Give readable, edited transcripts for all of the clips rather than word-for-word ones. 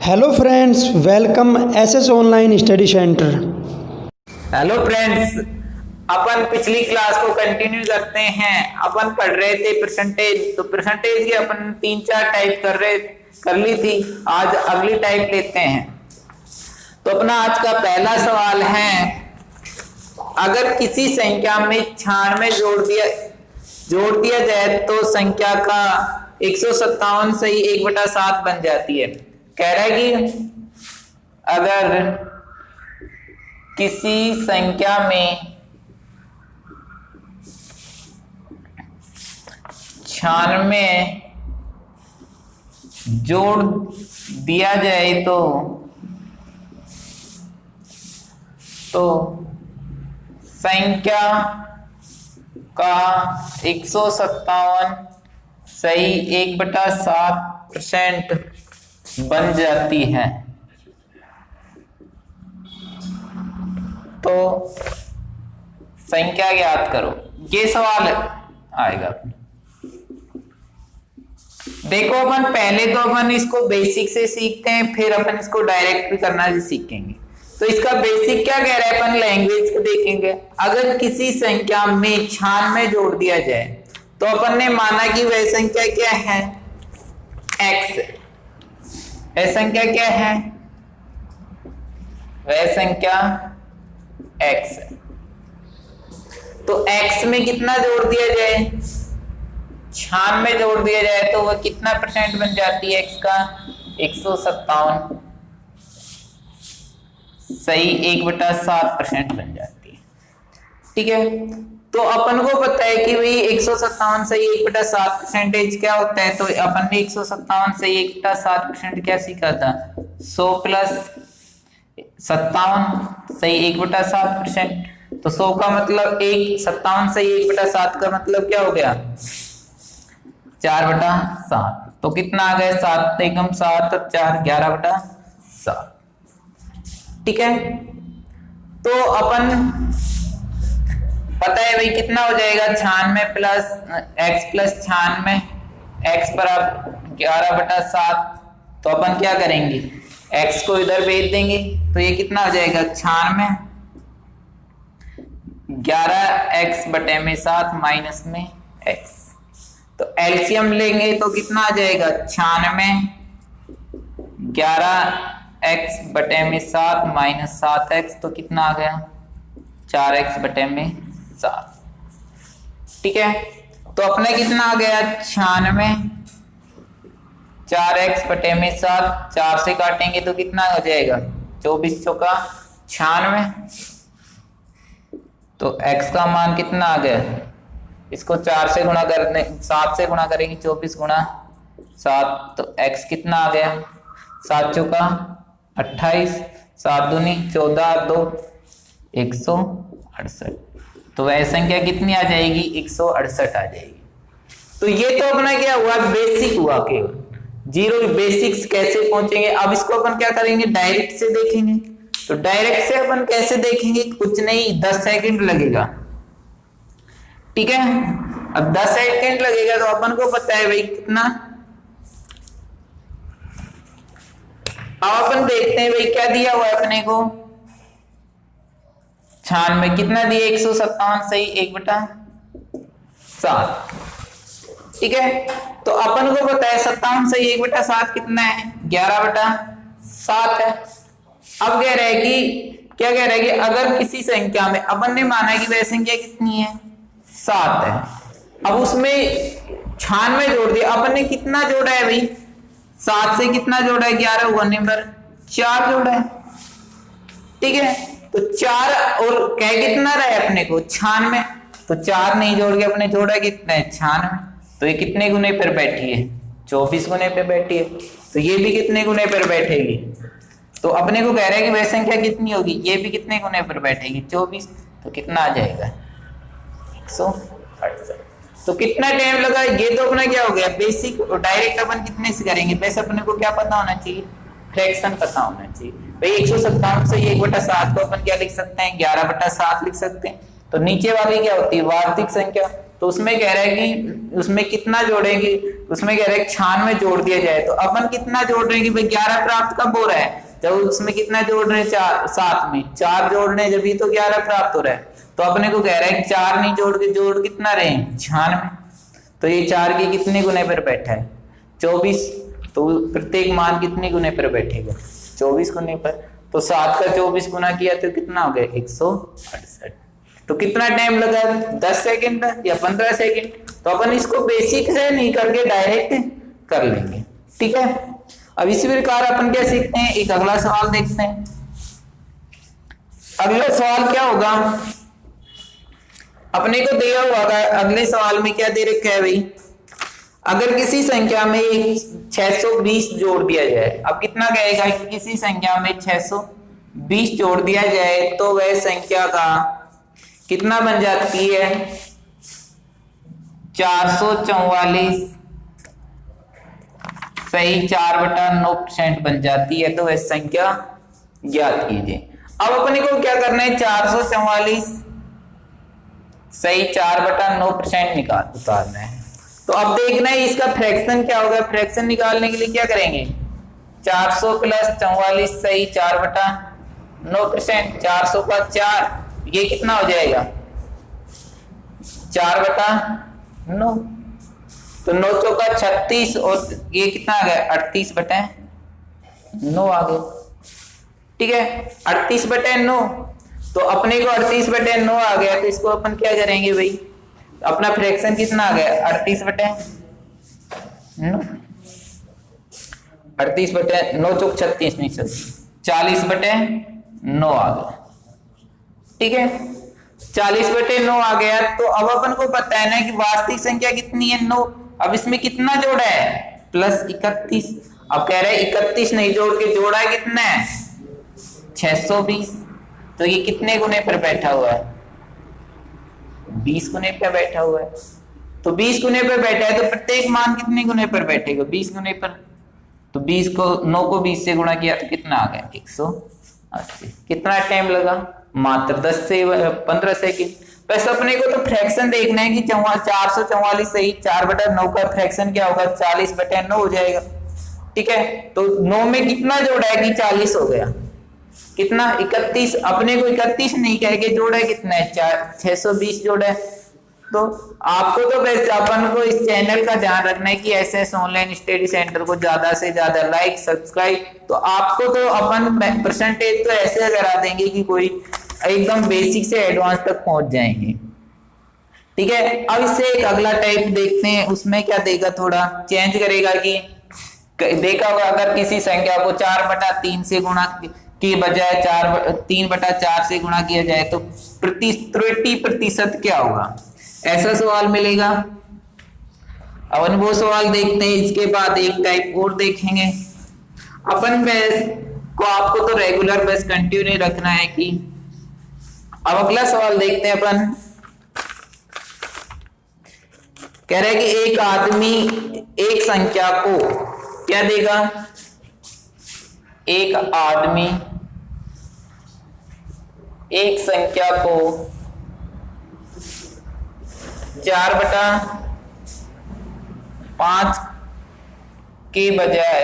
Hello friends, welcome SS online study centre. Hello friends, अपन पिछली class को continue करते हैं। अपन पढ़ रहे थे परसेंटेज, तो परसेंटेज की अपन 3-4 टाइप कर ली थी। आज अगली टाइप लेते हैं। तो अपना आज का पहला सवाल है, अगर किसी संख्या में 96 जोड़ दिया जाए तो संख्या का 157 सही 1/7 बन जाती है। कह रहा है कि अगर किसी संख्या में 96 जोड़ दिया जाए तो संख्या का 157 सही 1/7% बन जाती है। तो संख्या ज्ञात करो। ये सवाल आएगा। देखो, अपन पहले तो अपन इसको बेसिक से सीखते हैं, फिर अपन इसको डायरेक्ट भी करना सीखेंगे। तो इसका बेसिक क्या कह रहा है, अपन लैंग्वेज को देखेंगे। अगर किसी संख्या में 96 जोड़ दिया जाए तो अपन ने माना कि वह संख्या क्या है, x। वह संख्या क्या है, वह संख्या x है। तो x में कितना जोड़ दिया जाए, 96 जोड़ दिया जाए तो वह कितना परसेंट बन जाती है x का, 157 सही 1/7% बन जाती है। ठीक है, तो अपन को पता है कि भाई 157 सही 1/7% क्या होता है। तो अपन ने 157 सही 1/7% क्या सीखा था, 100 + 57 सही 1/7%। तो 100 का मतलब 57 सही 1/7 का मतलब क्या हो गया, 4/7। तो कितना आ गया, 7 एकम 7 और 4 11/7। ठीक है, तो अपन पता है भाई कितना हो जाएगा, 96 प्लस x प्लस 96, x बराबर 11/7। तो अपन क्या करेंगे, x को इधर भेज देंगे तो ये कितना हो जाएगा, 96 11x/7 माइनस में x। तो एलसीएम लेंगे तो कितना आ जाएगा, 96 11x/7 माइनस 7x। तो कितना आ गया, 4x/7। ठीक है, तो अपने कितना आ गया, 96 4x/7, 4 से काटेंगे तो कितना हो जाएगा, 24 चौका 96। तो x का मान कितना आ गया, इसको 4 से गुणा करने 7 से गुणा करेंगे, 24 गुणा 7। तो x कितना आ गया, 7 चौका 28, 7 दूनी 14, 2 168। तो वह संख्या कितनी आ जाएगी, 168 आ जाएगी। तो ये तो अपना क्या हुआ, बेसिक हुआ, केवल जीरो बेसिक्स कैसे पहुंचेंगे। अब इसको अपन क्या करेंगे, डायरेक्ट से देखेंगे। तो डायरेक्ट से अपन कैसे देखेंगे, कुछ नहीं, 10 सेकंड लगेगा। ठीक है, अब 10 सेकंड लगेगा तो अपन को पता है भाई कितना। अब अपन देखते हैं भाई क्या दिया हुआ है अपने को, 96 कितना दिया, 157 सही 1/7। ठीक है, तो अपन को पता है 57 सही 1/7 कितना है, 11/7 है। अब कह रहा है कि क्या कह रहा है कि अगर किसी संख्या में, अपन ने माना है कि वह संख्या कितनी है, 7 है। अब उसमें 96 जोड़ दिया, अपन ने कितना जोड़ा है भाई, 7 से कितना जोड़ा है, 11 हुआ नंबर 4 जोड़ा है। ठीक है, तो 4 और कह कितना रहा है अपने को, 96। तो 4 नहीं जोड़ के अपने जोड़ा कितना है, 96। तो ये कितने गुने पर बैठी है, 24 गुने पर बैठी है। तो ये भी कितने गुने पर बैठेगी, तो अपने को कह रहा है कि वह संख्या कितनी होगी, ये भी कितने गुने पर बैठेगी, 24। तो कितना आ जाएगा, 168। तो कितना टाइम लगा, ये तो अपना क्या हो गया बेसिक। और डायरेक्ट अपन कितने से करेंगे, वैसे अपने को क्या पता होना चाहिए, फ्रैक्शन पता होना चाहिए भाई। 157 से 1/7 को अपन क्या लिख सकते हैं, 11/7 लिख सकते हैं। तो नीचे वाली क्या होती है, वास्तविक संख्या। तो तो उसमें कह रहा है कि उसमें कितना जोड़ेंगे, उसमें कह रहा है 96 जोड़ दिया जाए। तो अपन कितना जोड़ रहे हैं कि भाई 11 प्राप्त कब हो रहा है, जब उसमें कितना जोड़ रहे हैं, 4 साथ में 4 जोड़ रहे हैं, जब भी तो 11 प्राप्त हो रहा है। तो अपने को कह रहा है कि 4 नहीं जोड़ कितना रहे हैं, 96। तो ये 4 के कितने गुने पर बैठा है, 24। तो प्रत्येक मान कितने गुने पर बैठेगा, 24 गुने पर। तो 7 का 24 गुना किया तो कितना हो गया, 168। तो कितना टाइम लगा, 10 सेकंड या 15 सेकंड। तो अपन इसको बेसिक से नहीं करके डायरेक्ट कर लेंगे, ठीक है। अब इसी प्रकार अपन क्या सीखते हैं, एक अगला सवाल देखते हैं। अगला सवाल क्या होगा, अपने को दिया हुआ अगले सवाल में क्या दे रखा है भाई, अगर किसी संख्या में 620 जोड़ दिया जाए। अब कितना कहेगा कि किसी संख्या में 620 जोड़ दिया जाए तो वह संख्या का कितना बन जाती है, 444 सही 4/9% बन जाती है। तो वह संख्या ज्ञात कीजिए। अब अपने को क्या करना है, 444 सही 4/9% उतारना है। तो अब देखना है इसका फ्रैक्शन क्या होगा। फ्रैक्शन निकालने के लिए क्या करेंगे, 400 प्लस 44 सही 4/9%, 400 का 4, ये कितना हो जाएगा 4/9। तो 9 चौका 36 और ये कितना आ गया 38/9 आ गया, ठीक है 38/9। तो अपने को 38/9 आ गया। तो इसको अपन क्या करेंगे भाई, अपना फ्रैक्शन कितना आ गया 38/9, 38/9 चौक 36 नहीं 40/9 आ गया, ठीक है 40/9 आ गया। तो अब अपन को पता है ना कि वास्तविक संख्या कितनी है 9। अब इसमें कितना जोड़ा है, +31। अब कह रहे हैं 31 नहीं जोड़ के जोड़ा है कितना है 620। तो ये कितने गुने पर बैठा हुआ है, 20 गुने पर बैठा हुआ है। तो 20 गुने पर बैठा है तो प्रत्येक मान कितने गुने पर बैठेगा, 20 गुने पर। तो 20 को 9 को 20 से गुणा किया तो कितना आ गया 180। कितना टाइम लगा, मात्र 10 से 15 सेकंड। बस अपने को तो फ्रैक्शन देखना है कि 444 सही 4/9 का फ्रैक्शन क्या होगा, 40/9 हो जाएगा, ठीक है। तो 9 में कितना जोड़ा है कि 40 हो गया, कितना 31। अपने को 31 नहीं कह के जोड़ा है कितना है 620 जोड़ा है। तो आपको तो वैसे अपन को इस चैनल का ध्यान रखना है कि एसएस ऑनलाइन स्टडी सेंटर को ज्यादा से ज्यादा लाइक सब्सक्राइब। तो आपको तो अपन परसेंटेज तो ऐसे करा देंगे कि कोई एकदम बेसिक से एडवांस तक पहुंच जाएंगे, ठीक है। अब इससे एक अगला टाइप देखते हैं, उसमें क्या देगा, थोड़ा चेंज करेगा कि देखा होगा अगर किसी संख्या को 4/3 से गुणा की बजाय 3/4 से गुणा किया जाए तो त्रुटि प्रतिशत क्या होगा, ऐसा सवाल मिलेगा। अपन वो सवाल देखते हैं, इसके बाद एक टाइप और देखेंगे। अपन बेस को आपको तो रेगुलर बेस कंटिन्यू रखना है कि। अब अगला सवाल देखते हैं अपन, कह रहे हैं कि एक आदमी एक संख्या को क्या देगा, एक आदमी एक संख्या को 4/5 के बजाय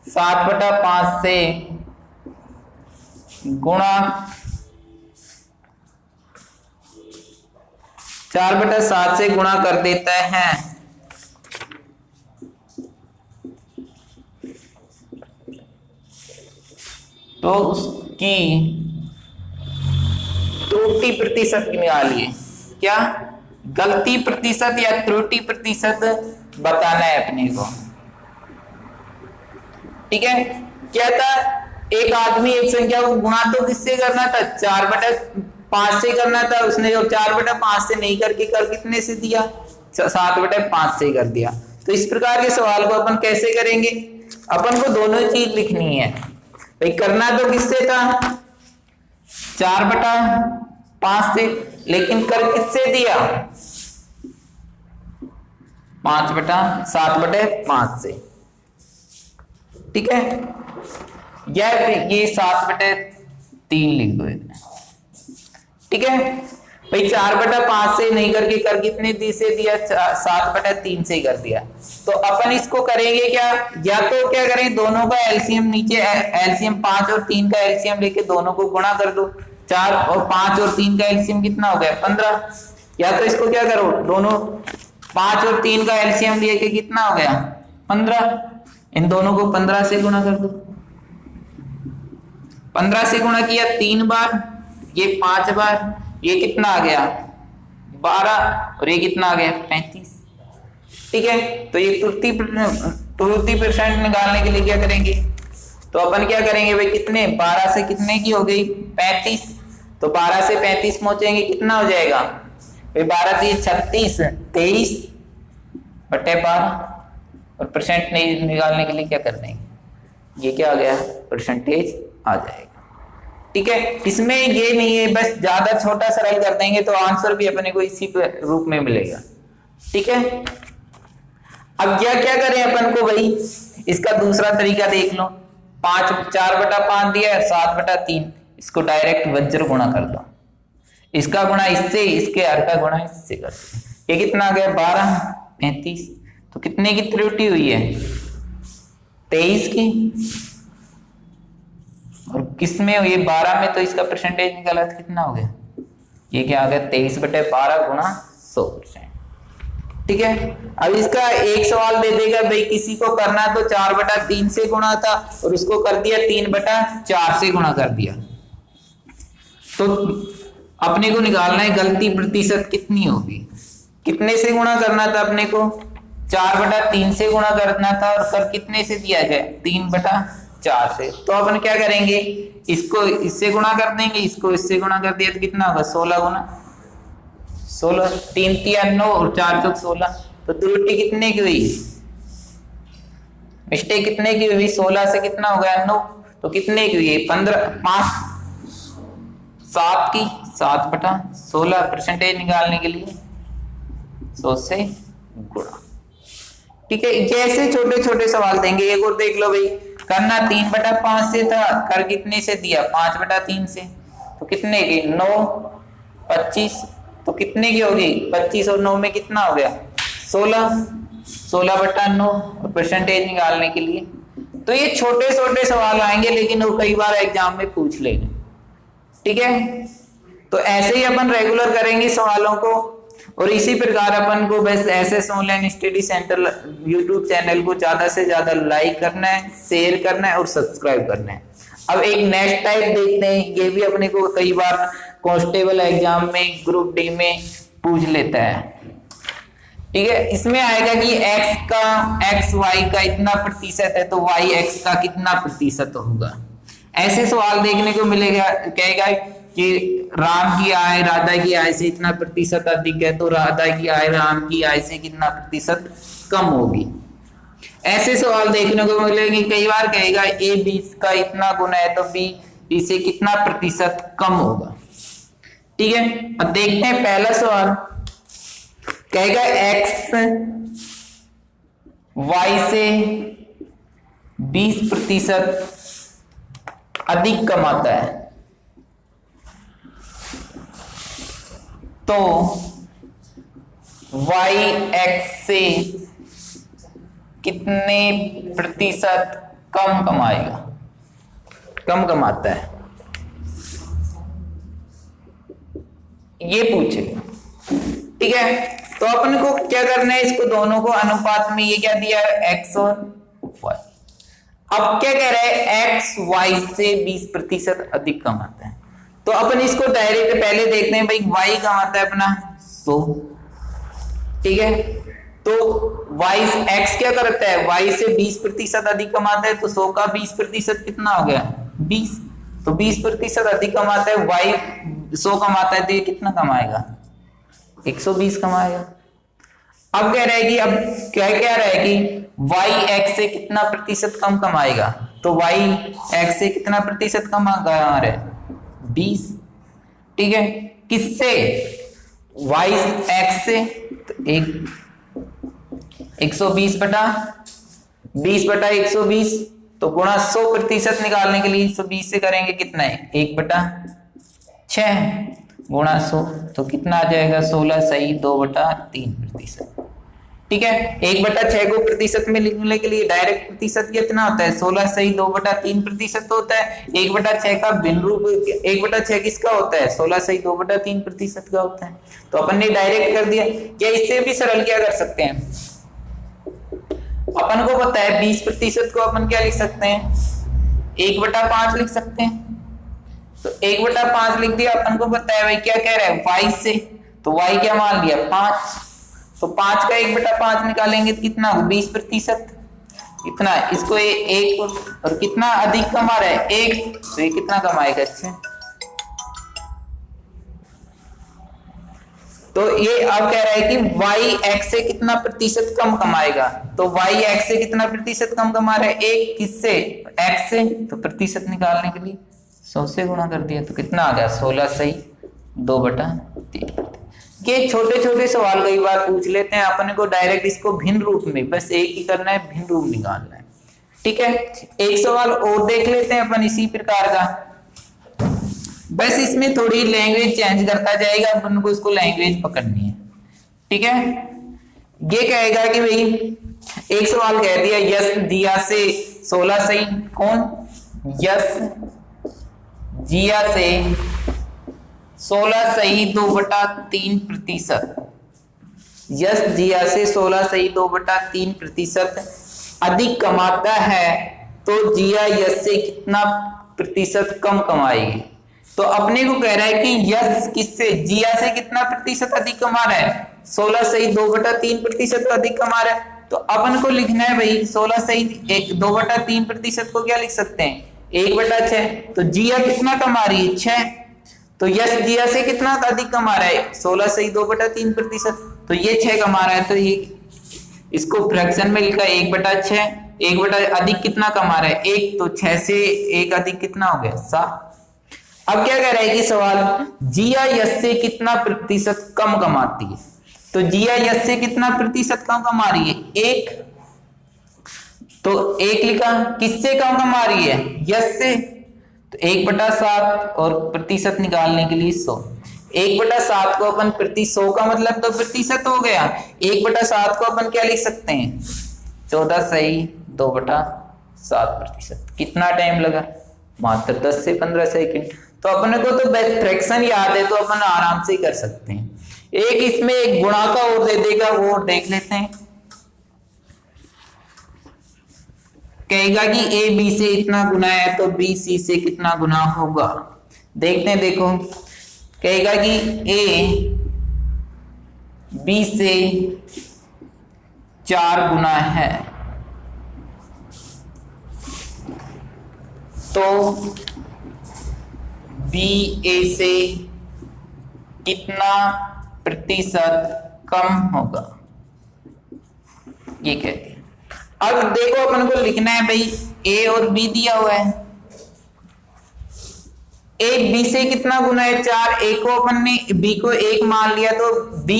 7/5 से गुणा 4/7 से गुणा कर देता है तो उसकी त्रुटि प्रतिशत निकालिए। क्या, गलती प्रतिशत या त्रुटि प्रतिशत बताना है अपने को, ठीक है। क्या था, एक आदमी एक संख्या को गुणा तो किससे करना था, 4/5 से करना था। उसने जो 4/5 से नहीं करके कर कितने से दिया, 7/5 से कर दिया। तो इस प्रकार के सवाल को अपन कैसे करेंगे, अपन को दोनों चीज लिखनी है भाई। करना तो किससे था 4/5 से, लेकिन कर किससे दिया 7/5 से, ठीक है। या ये 7/3 लिख दो, ठीक है भाई, 4/5 से नहीं करके कर कितने दी से दिया, 7/3 से ही कर दिया। तो अपन इसको करेंगे क्या, या तो क्या करें, दोनों का एलसीएम नीचे, एलसीएम 5 और 3 का एलसीएम लेके दोनों को गुणा कर दो। 4 और 5 और 3 का एलसीएम कितना हो गया, 15। या तो इसको क्या करो, दोनों 5 और 3 का एलसीएम लेके कितना हो गया, 15। इन दोनों को 15 से गुणा कर दो। 15 से गुणा किया 3 बार, ये 5 बार, ये कितना आ गया 12, और ये कितना आ गया 35। ठीक है, तो ये त्रुटि परसेंट निकालने के लिए क्या करेंगे, तो अपन क्या करेंगे भाई, कितने 12 से कितने की हो गई 35, तो 12 से 35 पहुंचेंगे, कितना हो जाएगा भाई, 12 से 36, 23/12। और परसेंट नहीं निकालने के लिए क्या कर देंगे, ये क्या आ गया, परसेंटेज आ जाएगा। ठीक है, इसमें ये नहीं है, बस ज्यादा छोटा सरल कर देंगे तो आंसर भी अपने को इसी रूप में मिलेगा। ठीक है, अब क्या करें अपन को भाई, इसका दूसरा तरीका देख लो। 4/5 दिया है, 7/3, इसको डायरेक्ट वज्र गुणा कर दो। इसका गुणा इससे, इसके हर का गुणा इससे कर दो। ये कितना आ गया 12, 35, तो कितने की त्रुटि हुई है, 23 की। और किसमें, ये 12 में, तो इसका परसेंटेज निकाला था, कितना हो गया, ये क्या आ गया 23/12 गुणा 100%। ठीक है, अब इसका एक सवाल दे देगा भाई, किसी को करना तो 4/3 से गुणा था और उसको कर दिया 3/4 से गुणा कर दिया। तो अपने को निकालना है गलती प्रतिशत कितनी होगी, कितने से गुणा करना था अपने को, 4/3 से गुणा करना था, और कर कितने से दिया गया 3/4 से। तो अपन क्या करेंगे, इसको इससे गुणा कर देंगे, इसको इससे गुणा कर दिया तो कितना होगा 16 गुना 16, 3 3 9 और 4 4 16। तो त्रुटि कितने की हुई, मिस्टेक कितने की हुई, 16 से कितना हो गया 9, तो कितने की हुई 15, 5 7 की 7/16। परसेंटेज निकालने के लिए 100 से गुणा। ठीक है, जैसे छोटे छोटे सवाल देंगे। एक और देख लो भाई, करना 3/5 से था, कर कितने से दिया 5/3 से, तो कितने की 9, 25, तो कितने की होगी 25 और 9 में कितना हो गया 16, 16/9। और परसेंटेज निकालने के लिए तो ये छोटे छोटे सवाल आएंगे, लेकिन वो कई बार एग्जाम में पूछ लेंगे। ठीक है, तो ऐसे ही अपन रेगुलर करेंगे सवालों को। और इसी प्रकार अपन को बस SS online study centre YouTube channel को ज्यादा से ज्यादा लाइक करना है, शेयर करना है और सब्सक्राइब करना है। अब एक नेक्स्ट टाइप देखते हैं, ये भी अपने को कई बार कांस्टेबल एग्जाम में, ग्रुप डी में पूछ लेता है। ठीक है, इसमें आएगा कि x y का इतना प्रतिशत है, तो y x का कितना प्रतिशत होगा। ऐसे सवाल देखने को मिलेगा, कहेगा कि राम की आय राधा की आय से इतना प्रतिशत अधिक है, तो राधा की आय राम की आय से कितना प्रतिशत कम होगी। ऐसे सवाल देखने को मिलेंगे। कई बार कहेगा a b का इतना गुना है, तो b b से कितना प्रतिशत कम होगा। ठीक है, अब देखते हैं पहला सवाल। कहेगा x y से 20% अधिक कमाता है, तो y x से कितने प्रतिशत कम कमाएगा, कम कमाता है, ये पूछेगा। ठीक है, तो अपन को क्या करना है, इसको दोनों को अनुपात में, ये क्या दिया है x और y। अब क्या कह रहा है x y से 20% अधिक कमाता है, तो अपन इसको डायरेक्ट पहले देखते हैं भाई, y कमाता है अपना 100। ठीक है, तो y x क्या करता है, y से 20% अधिक कमाता है, तो 100 का 20% कितना हो गया 20, तो 20% अधिक कमाता है, y 100 कमाता है, तो ये कितना कमाएगा 120 कमाएगा। अब कह रहा है कि, अब क्या कह रहा है कि y x से कितना प्रतिशत कम कमाएगा, तो y x से कितना प्रतिशत कम कमा रहा है 20। ठीक है, किससे, y x से, तो 120/20/120, तो गुणा 100% निकालने के लिए 120 से करेंगे कितना है 1/6। गुणा 100, तो कितना आ जाएगा 16 सही 2/3%। ठीक है, 1/6 को प्रतिशत में लिखने के लिए डायरेक्ट प्रतिशत कितना होता है, 16 सही 2/3% होता है। 1/6 का भिन्न रूप 1/6 किसका होता है, 16 सही 2/3% का होता है। तो अपन ने डायरेक्ट कर दिया। क्या इससे भी सरल क्या कर सकते हैं, अपन को पता है 20% को अपन क्या लिख सकते हैं, 1/5 लिख सकते हैं। तो 1/5 लिख दिया। अपन को पता है भाई क्या कह रहा है, y से, तो y क्या मान लिया 5, तो 5 का 1/5 निकालेंगे तो कितना होगा 20%। इतना इसको एक और कितना अधिक कमा रहा है 1, तो ये कितना कमाएगा, अच्छा। तो ये अब कह रहा है कि y x से कितना प्रतिशत कम कमाएगा, तो y x से कितना प्रतिशत कम कमा रहा है, 1 किससे, x से, तो प्रतिशत निकालने के लिए 100 से गुणा कर दिया, तो कितना आ गया 16 सही 2/3। ये छोटे छोटे सवाल कई बार पूछ लेते हैं, अपने को डायरेक्ट इसको भिन्न रूप में बस एक ही करना है, भिन्न रूप निकालना है। ठीक है, एक सवाल और देख लेते हैं अपन इसी प्रकार का, बस इसमें थोड़ी लैंग्वेज चेंज करता जाएगा, अपन को इसको लैंग्वेज पकड़नी है। ठीक है, ये कहेगा कि भाई एक सवाल कह दिया यस दिया से 16 सही, कौन यस जिया से 16 सही 2/3%, यस जिया से 16 सही 2/3% अधिक कमाता है, तो जिया यस से कितना प्रतिशत कम कमाएगी। तो अपने को कह रहा है कि यस किससे, जिया से कितना प्रतिशत अधिक कमा रहा है, 16 सही 2/3% अधिक कमा रहा है। तो अपन को लिखना है भाई 16 सही 2/3% को क्या लिख सकते हैं 1/6, तो जिया कितना कमा रही है 6, तो यस जिया से कितना अधिक कमा रहा है 16 सही 2/3%, तो ये 6 कमा रहा है, तो ये इसको फ्रैक्शन में लिखा 1/6, 1 अधिक कितना कमा रहा है 1, तो 6 से 1 अधिक कितना हो गया 7। अब क्या कह रहा है कि सवाल जिया यस से कितना प्रतिशत कम कमाती है, तो जिया यस से कितना प्रतिशत कम कमा रही है 1, तो 1 लिखा, किससे कम कमा रही है यस से, तो 1/7 और प्रतिशत निकालने के लिए 100, 1/7 को अपन प्रति 100 का मतलब तो प्रतिशत हो गया, 1/7 को अपन क्या लिख सकते हैं 14 सही 2/7%। कितना टाइम लगा, मात्र 10 से 15 सेकंड। तो अपने को तो बेस्ट फ्रैक्शन याद है, तो अपन आराम से कर सकते हैं। एक इसमें एक गुणा का और दे देगा, वो देख लेते हैं। कहेगा कि ए बी से इतना गुना है, तो बी सी से कितना गुना होगा, देखते हैं। देखो कहेगा कि ए बी से 4 गुना है, तो बी ए से कितना प्रतिशत कम होगा, ये कहते हैं। अब देखो अपन को लिखना है भाई ए और बी दिया हुआ है, ए बी से कितना गुना है 4, ए को अपन ने बी को 1 मान लिया, तो बी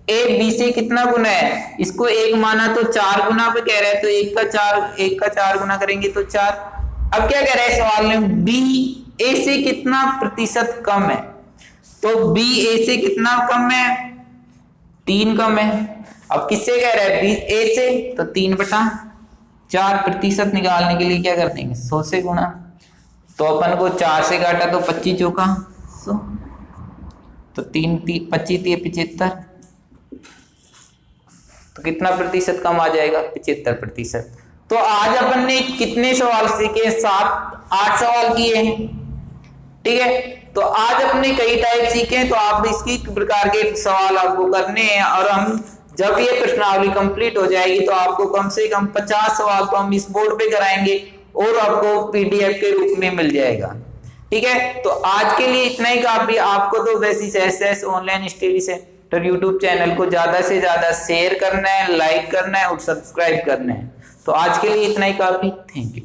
ए बी से कितना गुना है, इसको 1 माना तो 4 गुना पे कह रहा है, तो 1 का 4 गुना करेंगे तो 4। अब क्या कह रहा है सवाल में, बी ए से कितना प्रतिशत कम है, तो बी ए से कितना कम है 3 कम है। अब किससे कह रहा है बी ए से, तो 3/4 प्रतिशत निकालने के लिए क्या कर देंगे 100 से गुणा, तो अपन को 4 से काटा तो 25 चौका 100, तो 25 75, तो कितना प्रतिशत कम आ जाएगा 75%। तो आज अपन ने कितने सवाल सीखे, 7-8 सवाल किए हैं। ठीक है, तो आज अपने कई टाइप सीखे, तो आप इसकी प्रकार के सवाल आपको करने हैं, और हम जब ये प्रश्नावली कंप्लीट हो जाएगी तो आपको कम से कम 50 सवाल तो हम इस बोर्ड पे कराएंगे और आपको पीडीएफ के रूप में मिल जाएगा। ठीक है, तो आज के लिए इतना ही काफी। आपको तो basis SS online study centre YouTube channel को ज्यादा से ज्यादा शेयर करना है, लाइक करना है और सब्सक्राइब करना है। तो आज के लिए इतना ही काफी। Thank you.